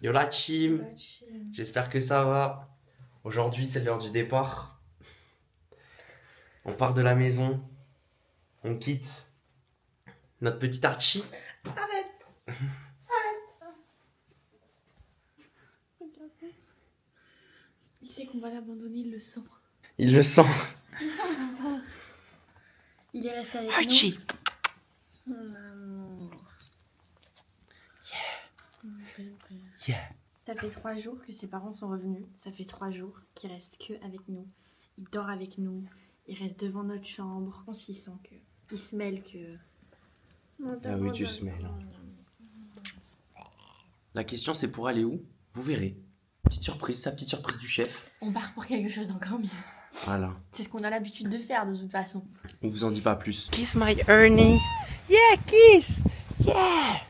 Yo la team, j'espère que ça va. Aujourd'hui c'est l'heure du départ. On part de la maison. On quitte notre petit Archie. Arrête. Il sait qu'on va l'abandonner, il le sent. Il le sent. Il sent l'abandon. Il est resté avec Archie. nous. Mon amour. Yeah. Ça fait 3 jours que ses parents sont revenus. Ça fait 3 jours qu'il reste que avec nous. Il dort avec nous. Il reste devant notre chambre. On s'y sent que. Il se mêle que. Ah oui, tu se mêles. La question c'est pour aller où? Vous verrez. Petite surprise, sa petite surprise du chef. On part pour quelque chose d'encore mieux. Voilà. C'est ce qu'on a l'habitude de faire de toute façon. On vous en dit pas plus. Kiss my Ernie. Yeah, kiss. Yeah.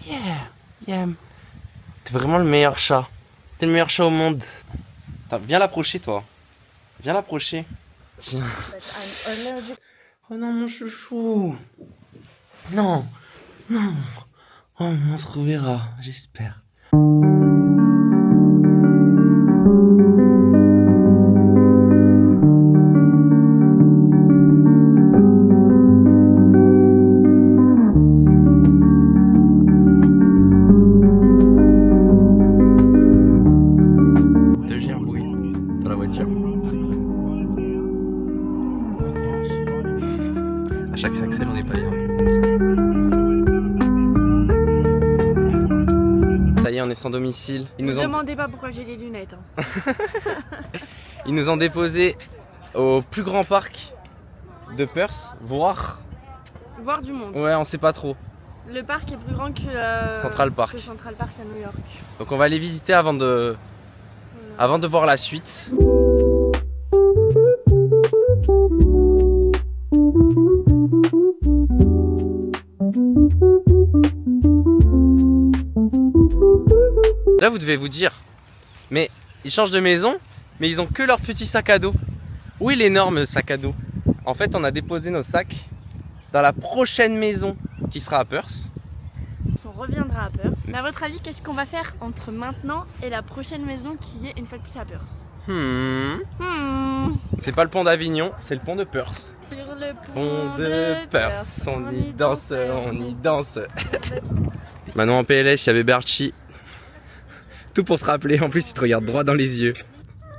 Yeah. Yeah. T'es vraiment le meilleur chat. T'es le meilleur chat au monde. Viens l'approcher toi. Viens l'approcher. Tiens. Oh non mon chouchou. Non. Non. Oh, on se reverra, j'espère. À chaque axel, on n'est pas bien. Ça y est, on est sans domicile. Ne demandez pas pourquoi j'ai les lunettes. Hein. Ils nous ont déposé au plus grand parc de Perth, voir du monde. Ouais, on sait pas trop. Le parc est plus grand que Central Park. Central Park à New York. Donc on va aller visiter avant de voir la suite. Là vous devez vous dire, mais ils changent de maison, mais ils ont que leur petit sac à dos. Où est l'énorme sac à dos? En fait on a déposé nos sacs dans la prochaine maison qui sera à Perth. On reviendra à Perth. Mais à votre avis, qu'est-ce qu'on va faire entre maintenant et la prochaine maison qui est une fois de plus à Perth? C'est pas le pont d'Avignon, c'est le pont de Perth. Sur le Pont de Perth, on y danse, on y danse. Maintenant en PLS, il y avait Berchi. Tout pour te rappeler, en plus il te regarde droit dans les yeux.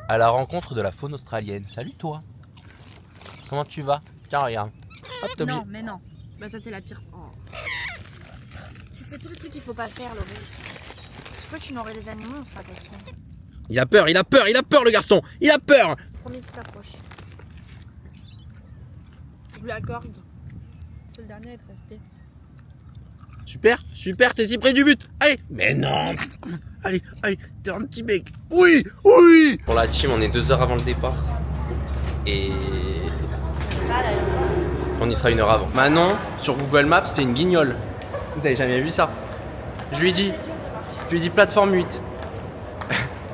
À la rencontre de la faune australienne. Salut toi. Comment tu vas? Tiens regarde. Hop, t'as oublié. Non mais non. Bah ça c'est la pire. Oh. Tu fais tous les trucs qu'il faut pas faire, Loris. Je sais pas, tu n'aurais les animaux, on sera taquin. Il a peur le garçon. Il a peur. Premier qui s'approche. Je lui accorde. C'est le dernier à être resté. Super, super, t'es si près du but. Allez. Mais non. Allez, t'es un petit mec. Oui. Pour la team, on est 2 heures avant le départ. Et on y sera 1 heure avant. Manon, sur Google Maps, c'est une guignole. Vous avez jamais vu ça? Je lui ai dit plateforme 8.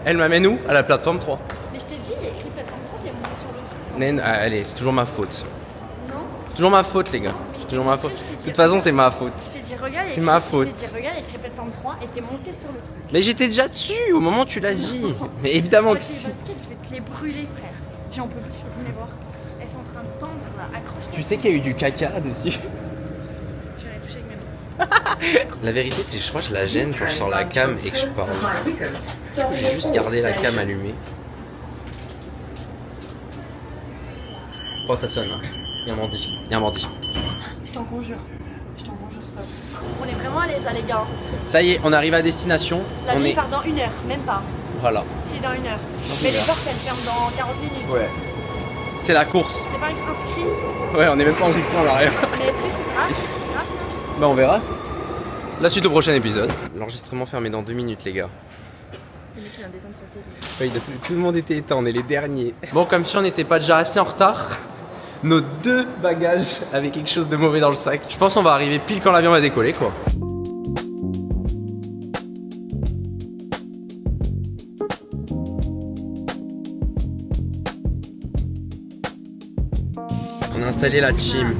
Elle m'amène où? À la plateforme 3. Mais je t'ai dit, il y a écrit plateforme 3, t'es monté sur le truc. Allez, c'est toujours ma faute. Non. C'est toujours ma faute, les gars. C'est toujours ma faute. De toute façon, c'est ma faute. Je t'ai dit, regarde, c'est ma faute. Je t'ai dit, regarde, il y a écrit plateforme 3 et t'es monté sur le truc. Mais j'étais déjà dessus au moment où tu l'as dit. Mais évidemment que si. si. Les baskets, je vais te les brûler, frère. J'en peux plus, venez voir. Elles sont en train de tendre là, accroche-toi. Tu sais qu'il y a eu du caca dessus? J'en ai touché avec mes mains. La vérité, c'est que je crois que je la gêne quand je sors la cam et que je parle. Du coup, j'ai juste gardé la cam allumée. Oh, ça sonne là. Il y a un bandit. Je t'en conjure, stop. On est vraiment à l'aise là, les gars. Ça y est, on arrive à destination. La on nuit est... part dans 1 heure, même pas. Voilà. C'est dans 1 heure. Mais les portes elles ferment dans 40 minutes. Ouais. C'est la course. C'est pas inscrit. Ouais, on est même pas enregistré en arrière. Mais est-ce que c'est grave? C'est grave ça? Bah, on verra. La suite au prochain épisode. L'enregistrement fermé dans 2 minutes, les gars. Le mec il vient d'éteindre sa télé. Oui, tout le monde était éteint, on est les derniers. Bon, comme si on n'était pas déjà assez en retard, nos 2 bagages avaient quelque chose de mauvais dans le sac. Je pense qu'on va arriver pile quand l'avion va décoller, quoi. On a installé la team.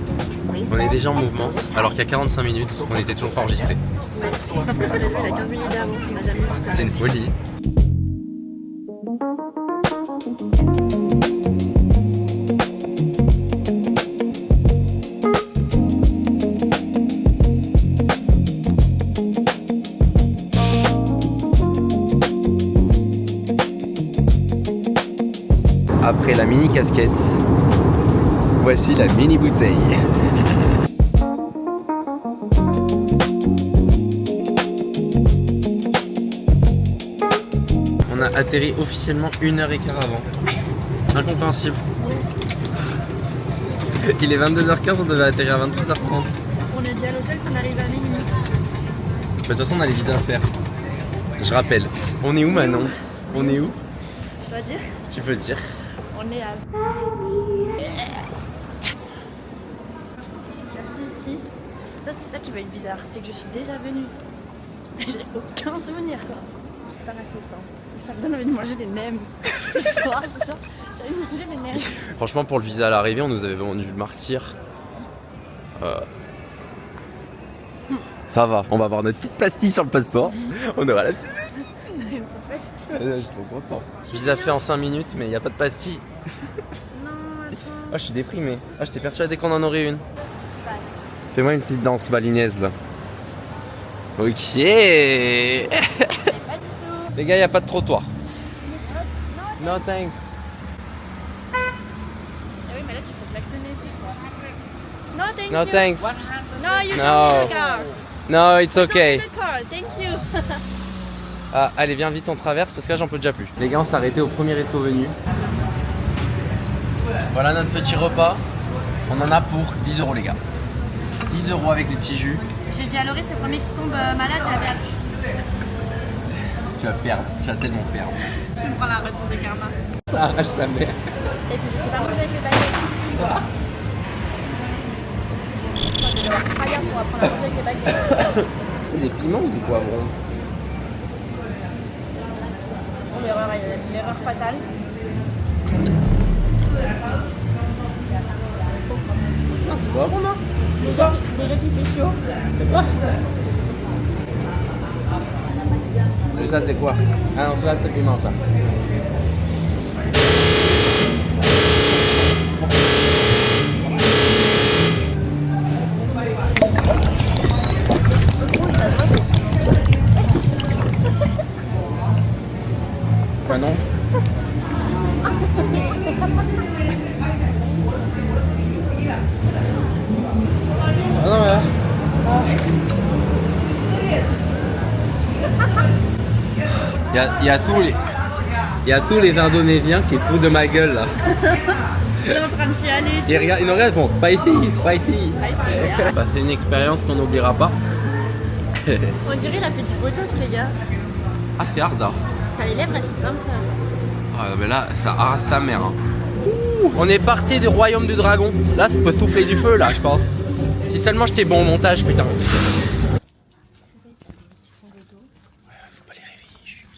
On est déjà en mouvement, alors qu'il y a 45 minutes, on était toujours pas enregistré. On l'a vu, il a 15 minutes d'avance, on n'a jamais vu ça. C'est une folie. Après la mini casquette, voici la mini bouteille. On a atterri officiellement 1h15 avant. Incompréhensible. Il est 22h15, on devait atterrir à 23h30. On a dit à l'hôtel qu'on arrive à minuit. De toute façon, on a les visas à faire. Je rappelle. On est où Manon? On est où? Je dois dire, Tu peux dire. on est à... Ici. Ça, c'est ça qui va être bizarre, c'est que je suis déjà venue. J'ai aucun souvenir, quoi. C'est pas raciste, hein. Ça me donne envie de manger des nems. Ce soir, genre, j'ai envie de manger des nems. Franchement, pour le visa à l'arrivée, on nous avait vendu le martyr. Ça va, on va avoir notre petite pastille sur le passeport. On aura la petite. Je suis trop content. Visa fait en 5 minutes, mais il n'y a pas de pastille. Non, attends. Ah, je suis déprimé. Ah, j'étais persuadé qu'on en aurait une. Qu'est-ce qui se passe? Fais-moi une petite danse balinaise là. Ok. Je savais pas du tout. Les gars, il n'y a pas de trottoir. No thanks. Ah oui, mais là, tu peux klaxonner, quoi. No, thank No you. thanks. No, you No. don't need the car. No, it's Don't okay. need the car, thank you. Ah, allez, viens vite, on traverse parce que là, j'en peux déjà plus. Les gars, on s'est arrêté au premier resto venu. Voilà notre petit repas. On en a pour 10 €, les gars. 10 € avec les petits jus. J'ai dit à Laurie, c'est le premier qui tombe malade, il a perdu. Tu vas perdre, tu vas tellement perdre. On prend la retour de karma. Ça arrache sa mère. Et puis je sais pas manger avec les baguettes. Je vais avoir travaillé pour apprendre à manger avec les baguettes. C'est des piments ou des poivrons? Bon, l'erreur fatale. Non, c'est poivrons, non? Déjà qu'il fait chaud. Et ça, c'est quoi? Ah non, ça, c'est piment, ça. Quoi non? Ah non, mais là. Il y a tous les Indonésiens qui foutent de ma gueule là. Il est en train de chialer. Ils nous regardent, ils font pas ici, pas ici. Bah, c'est une expérience qu'on n'oubliera pas. On dirait il a fait du botox, les gars. Ah, c'est hard hein. T'as les lèvres, elles sont comme ça. Ah, mais là, ça arrase sa mère. Hein. On est parti du royaume du dragon. Là, ça peut souffler du feu là, je pense. Si seulement j'étais bon au montage, putain. Faut pas les réveiller, chut.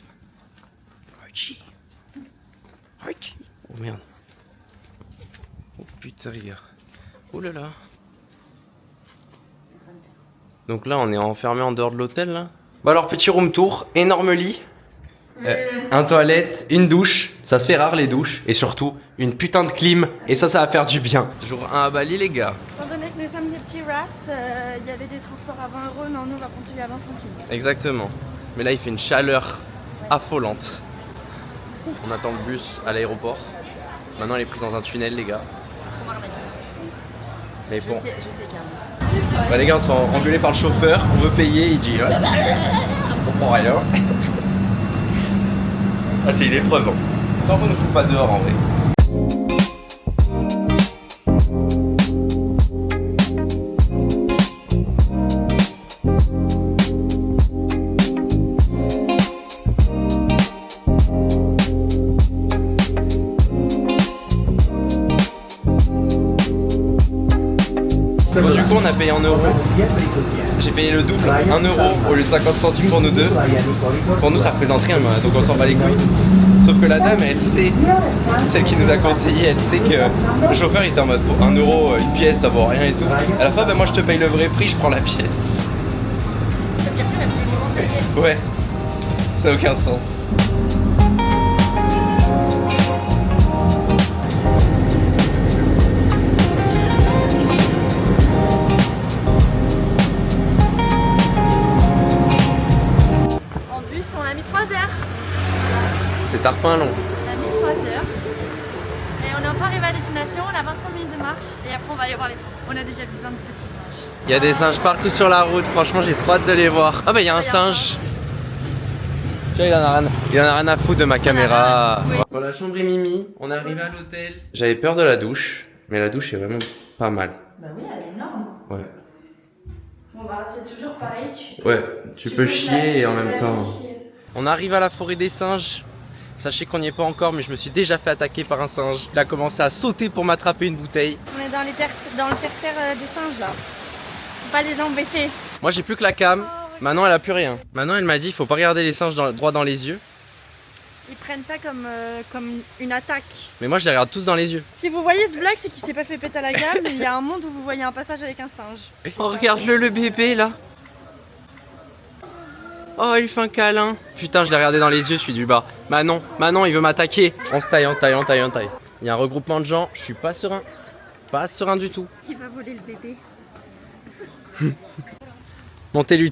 Archie. Archie. Oh merde. Oh putain, les gars. Oh là là. Donc là, on est enfermé en dehors de l'hôtel là. Bon alors, petit room tour, énorme lit. Un toilette, une douche, ça se fait rare les douches, et surtout une putain de clim, et ça va faire du bien. Jour 1 à Bali les gars. Étant donné que nous sommes des petits rats, il y avait des transports à 20 €, non, nous on va continuer à 20 centimes. Exactement. Mais là il fait une chaleur affolante. On attend le bus à l'aéroport. Maintenant elle est prise dans un tunnel les gars. Mais bon. Je sais Carlos. Bah, les gars on se fait engueuler par le chauffeur, on veut payer, il dit ouais. On comprend rien. Ah c'est une épreuve. Hein. Tant qu'on ne fout pas dehors en vrai. Bon, du coup on a payé en euros. J'ai payé le double, 1 € au lieu de 50 centimes pour nous deux. Pour nous ça représente rien, donc on s'en bat les couilles. Sauf que la dame elle sait, celle qui nous a conseillé, elle sait que le chauffeur était en mode pour 1 € une pièce ça vaut rien et tout. À la fin bah, moi je te paye le vrai prix, je prends la pièce. T'as capté Ouais. Ça n'a aucun sens. En bus, on a mis 3 heures. C'était tarpin long. On a mis 3 heures. Et on est encore arrivé à destination, on a 25 minutes de marche. Et après, on va aller voir les. On a déjà vu plein de petits singes. Il y a des singes partout sur la route, franchement j'ai trop hâte de les voir. Ah bah il y a un singe. Tu vois, il en a rien à foutre de ma caméra. Oui. Bon, la chambre est mimi, on est arrivé à l'hôtel. J'avais peur de la douche, mais la douche est vraiment pas mal. Bah oui, elle est énorme. Ouais. Bon bah c'est toujours pareil. Tu peux chier et en même temps. On arrive à la forêt des singes. Sachez qu'on n'y est pas encore, mais je me suis déjà fait attaquer par un singe. Il a commencé à sauter pour m'attraper une bouteille. On est dans le terre-terre des singes là. Faut pas les embêter. Moi j'ai plus que la cam. Manon elle a plus rien. Manon elle m'a dit il faut pas regarder les singes droit dans les yeux. Ils prennent ça comme une attaque. Mais moi je les regarde tous dans les yeux. Si vous voyez ce vlog, c'est qu'il s'est pas fait péter la gamme. Il y a un monde où vous voyez un passage avec un singe. Oh regarde-le le bébé là. Oh il fait un câlin. Putain je l'ai regardé dans les yeux celui du bas. Manon il veut m'attaquer. On se taille. Il y a un regroupement de gens, je suis pas serein. Pas serein du tout. Il va voler le bébé. Montez-lui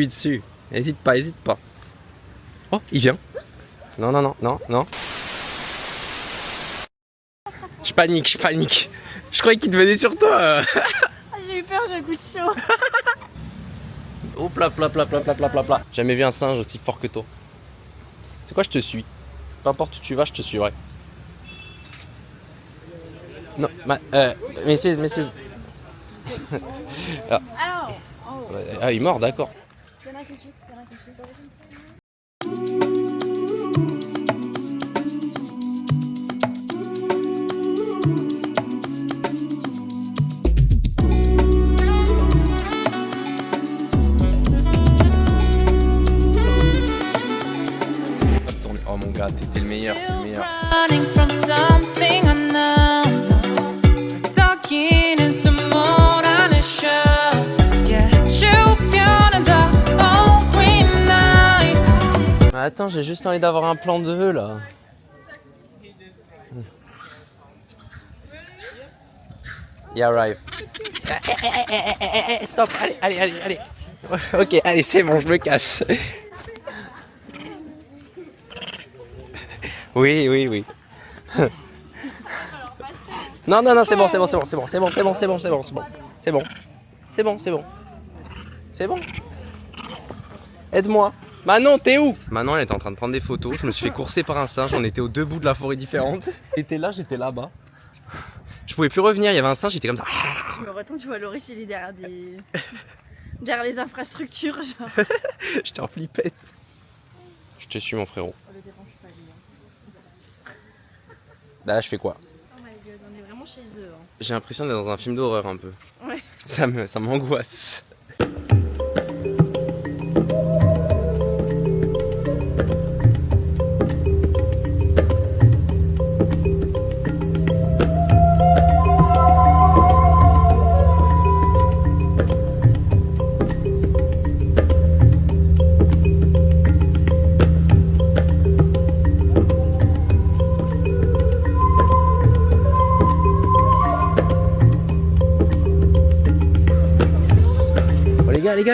dessus. Hésite pas. Oh, il vient. Non. Je panique. Je croyais qu'il te venait sur toi. J'ai eu peur, j'ai un coup de chaud. Oh, pla. Jamais vu un singe aussi fort que toi. C'est quoi, je te suis. Peu importe où tu vas, je te suivrai. Non, Mrs. Ah, il est mort, d'accord. Oh mon gars, t'étais le meilleur. Running from something unknown, talking in some more than a show. Yeah, champion and all green eyes. Mais attends, j'ai juste envie d'avoir un plan de vœux là. He arrive. Stop, allez. Ok, allez, c'est bon, je me casse. Oui. Non, c'est bon. C'est bon. Aide-moi. Manon, t'es où? Manon, elle était en train de prendre des photos. Je me suis fait courser par un singe. On était aux deux bouts de la forêt différente. T'étais là, j'étais là-bas. Je pouvais plus revenir. Il y avait un singe, j'étais comme ça. Mais attends, tu vois Loris, il est derrière derrière les infrastructures, genre. J'étais en flippette. Je te suis, mon frérot. On le dérange pas, lui. Bah là, je fais quoi? Oh my god, on est vraiment chez eux. Hein. J'ai l'impression d'être dans un film d'horreur un peu. Ouais. Ça m'angoisse.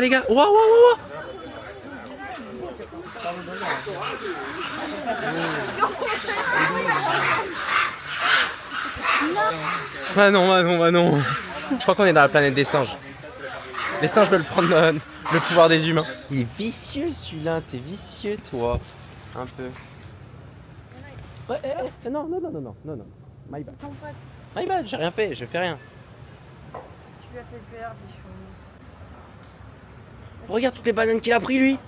Les gars, wow. Bah non. Je crois qu'on est dans la planète des singes. Les singes veulent prendre le pouvoir des humains. Il est vicieux celui-là, t'es vicieux toi. Un peu. Ouais, non. My bad. Son pote, My bad, j'ai rien fait, je fais rien. tu lui as fait peur, bichon. Regarde toutes les bananes qu'il a pris lui.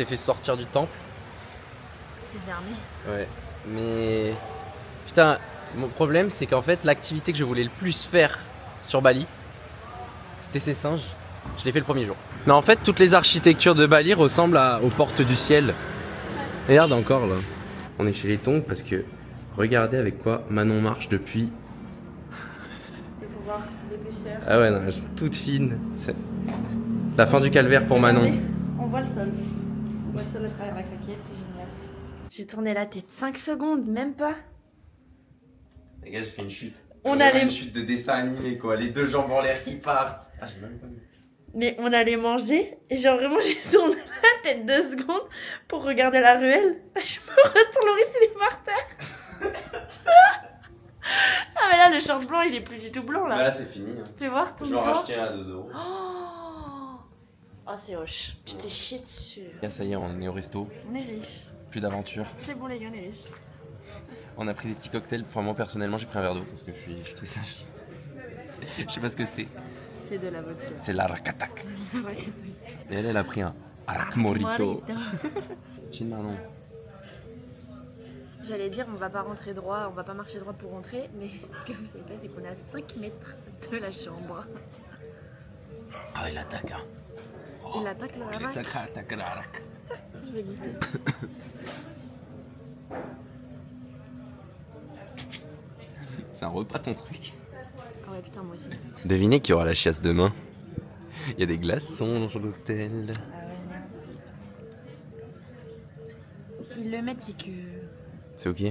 s'est fait sortir du temple. C'est fermé. Ouais. Mais putain, mon problème c'est qu'en fait l'activité que je voulais le plus faire sur Bali, c'était ces singes. Je l'ai fait le premier jour. Non, en fait toutes les architectures de Bali ressemblent aux portes du ciel. Regarde encore là. On est chez les Tongs parce que regardez avec quoi Manon marche depuis. Il faut voir l'épaisseur. Ah ouais, non, elles sont toutes fines. C'est la fin du calvaire pour Manon. Regardez, on voit le sol. On voit le sol à travers la claquette, c'est génial. J'ai tourné la tête 5 secondes, même pas. Les gars, j'ai fait une chute. On allait... une chute de dessin animé quoi, les deux jambes en l'air qui partent. Ah, j'ai même pas vu. Mais on allait manger et genre vraiment j'ai tourné la tête 2 secondes pour regarder la ruelle. Je me retourne, Loris il est par terre. Ah mais là le short blanc il est plus du tout blanc là. Bah là c'est fini. Hein. Fais voir ton Je vais en temps. racheter un à 2 €. Oh c'est hoche. Tu t'es chié dessus. Et ça y est, on est au resto. On est riche. Plus d'aventure. C'est bon les gars, on est riche. On a pris des petits cocktails. Enfin, moi personnellement j'ai pris un verre d'eau parce que je suis très sage. Je sais pas ce que c'est. C'est de la vodka. C'est l'Arakatak. Et elle a pris un Arak Morito. Chin Manon. J'allais dire on va pas rentrer droit, on va pas marcher droit pour rentrer, mais ce que vous savez pas c'est qu'on est à 5 mètres de la chambre. Ah, il attaque hein. Il attaque le Il Arak. attaque l'Arak. Je vais goûter. C'est un repas ton truc. Ah ouais putain moi aussi. Devinez qui aura la chiasse demain. Il y a des glaçons dans son cocktail. Ah ouais merde. S'ils le mettent c'est que... C'est ok?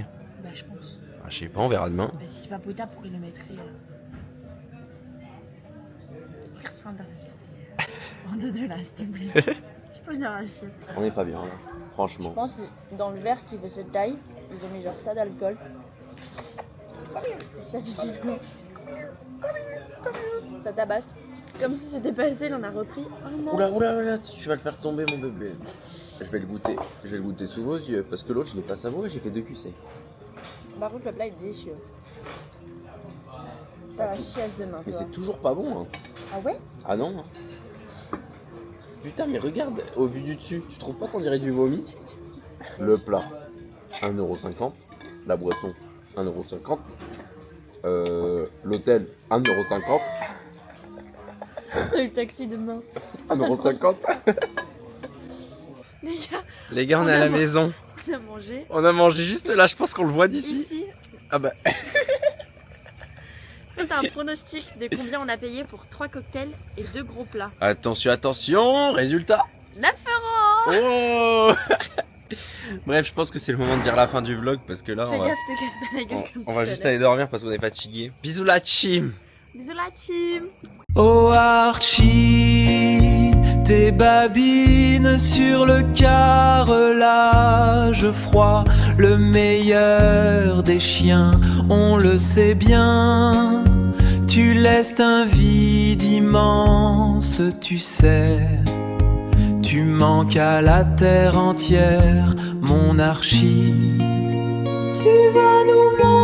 Bah je pense. Ah, je sais pas, on verra demain. Bah si c'est pas potable pourquoi ils le mettraient Personne intéressant. En deux là s'il te plaît. Je peux dire la chiasse. On n'est pas bien là, Je franchement. pense que dans le verre qui fait cette taille, ils ont mis genre ça d'alcool. Et ça du gin. Ça tabasse. Comme si c'était passé, on a repris. Oh non. Oula, tu vas le faire tomber mon bébé. Je vais le goûter sous vos yeux parce que l'autre je l'ai pas savouré, j'ai fait 2 QC. Par contre, le plat est délicieux. T'as la chiasse demain, Mais toi. c'est toujours pas bon hein. Ah ouais? Ah non hein. Putain mais regarde, au vu du dessus, tu trouves pas qu'on dirait du vomi? Le plat, 1,50 €. La boisson, 1,50 €. L'hôtel, 1,50 €. Le taxi demain. 1,50 €. Les gars, on est à la maison. On a mangé. On a mangé juste là, je pense qu'on le voit d'ici. Ici. Ah bah. Faites un pronostic de combien on a payé pour 3 cocktails et 2 gros plats. Attention, résultat. 9 €. Oh. Bref, je pense que c'est le moment de dire la fin du vlog parce que là, Fais gaffe, te casse pas la gueule comme on va tout à juste l'heure. aller dormir parce qu'on est fatigué. Bisous la team. Bisous la team. Oh Archie, tes babines sur le carrelage froid, le meilleur des chiens, on le sait bien. Tu laisses un vide immense, tu sais. Tu manques à la terre entière, mon Archie. Tu vas nous manquer.